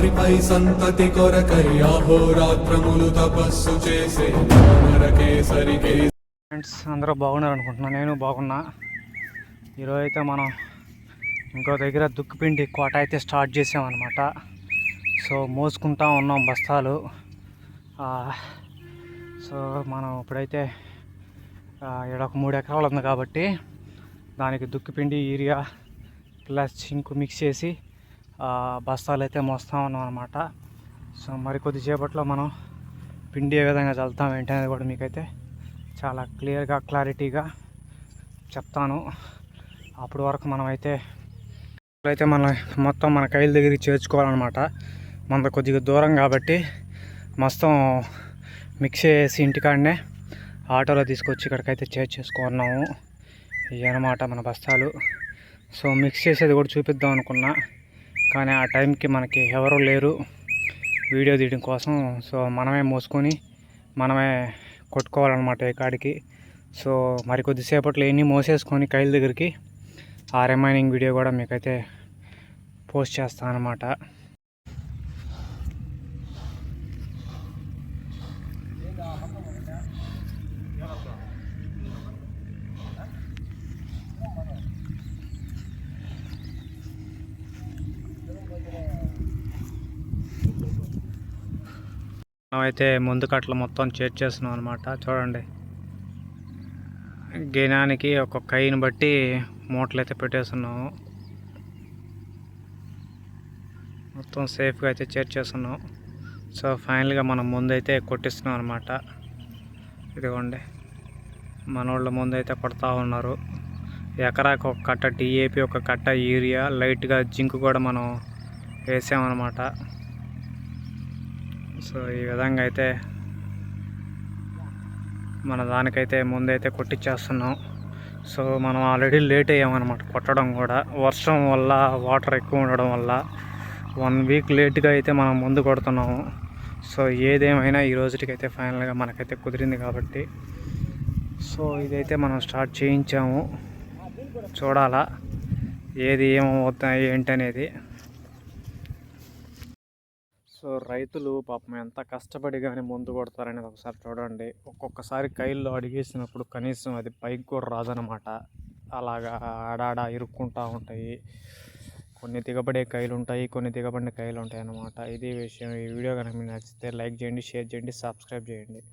రాత్రిపై సంతతి కొరకై అహోరాత్రములు తపస్సు చేసే నరకేసరికి. ఫ్రెండ్స్ అందరూ బాగున్నారు అనుకుంటున్నాను, నేను బాగున్నా. ఈరోజు అయితే మనం ఇంకో దగ్గర దుక్కిపిండి కోట అయితే స్టార్ట్ చేసామన్నమాట. సో మోసుకుంటా ఉన్నాం బస్తాలు. సో మనం ఇప్పుడైతే ఇక్కడ ఒక 3 ఎకరాలు ఉంది కాబట్టి దానికి దుక్కిపిండి యూరియా ప్లస్ జింకు మిక్స్ చేసి బస్తాలు అయితే మోస్తూ ఉన్నాం అనమాట. సో మరి కొద్దిసేపట్లో మనం పిండి ఏ విధంగా చల్లుతాం ఏంటి అనేది కూడా మీకైతే చాలా క్లారిటీగా చెప్తాను. అప్పటి వరకు మనమైతే మనం మొత్తం మన కైల దగ్గరికి చేర్చుకోవాలన్నమాట. మన కొద్దిగా దూరం కాబట్టి మొత్తం మిక్స్ చేసి ఇంటికాడనే ఆటోలో తీసుకొచ్చి ఇక్కడికైతే చేర్చేసుకున్నాము. ఇవి అన్నమాట మన బస్తాలు. సో మిక్స్ చేసేది కూడా చూపిద్దాం అనుకున్నా, కానీ ఆ టైంకి మనకి ఎవరు లేరు వీడియో తీయడం కోసం. సో మనమే మోసుకొని మనమే కొట్టుకోవాలన్నమాట ఈ కాడికి. సో మరి కొద్దిసేపట్లో ఎన్ని మోసేసుకొని కైల దగ్గరికి ఆ రిమైనింగ్ వీడియో కూడా మీకైతే పోస్ట్ చేస్తాను అన్నమాట. మనమైతే ముందు కట్టలు మొత్తం చేర్చేస్తున్నాం అనమాట. చూడండి, గేనానికి ఒక్కొక్క కైని బట్టి మూటలు అయితే పెట్టేస్తున్నాము. మొత్తం సేఫ్గా అయితే చేర్చేస్తున్నాం. సో ఫైనల్గా మనం ముందైతే కొట్టిస్తున్నాం అనమాట. ఇదిగోండి, మన వాళ్ళ ముందైతే కొడతా ఉన్నారు. ఎకరాకి ఒక కట్ట డిఏపి, ఒక కట్ట యూరియా, లైట్గా జింక్ కూడా మనం వేసామన్నమాట. సో ఈ విధంగా అయితే మన దానికైతే ముందైతే కొట్టించేస్తున్నాం. సో మనం ఆల్రెడీ లేట్ అయ్యామన్నమాట కొట్టడం కూడా. వర్షం వల్ల, వాటర్ ఎక్కువ ఉండడం వల్ల 1 వీక్ లేట్గా అయితే మనం ముందు కొడుతున్నాము. సో ఏదేమైనా ఈ రోజుకైతే ఫైనల్గా మనకైతే కుదిరింది కాబట్టి సో ఇదైతే మనం స్టార్ట్ చేయించాము. చూడాలా ఏది ఏమవుతాయి ఏంటి అనేది. సో రైతులు పాపం ఎంత కష్టపడి కానీ ముందు కొడతారనేది ఒకసారి చూడండి. ఒక్కొక్కసారి కైల్లో అడిగేసినప్పుడు కనీసం అది పైకి కూడా రాదనమాట. అలాగా ఆడాడ ఇరుక్కుంటూ ఉంటాయి. కొన్ని దిగబడే కైలు ఉంటాయి, కొన్ని దిగబడిన కైలు ఉంటాయి అన్నమాట. ఇది విషయం. ఈ వీడియో కనుక మీకు నచ్చితే లైక్ చేయండి, షేర్ చేయండి, సబ్స్క్రైబ్ చేయండి.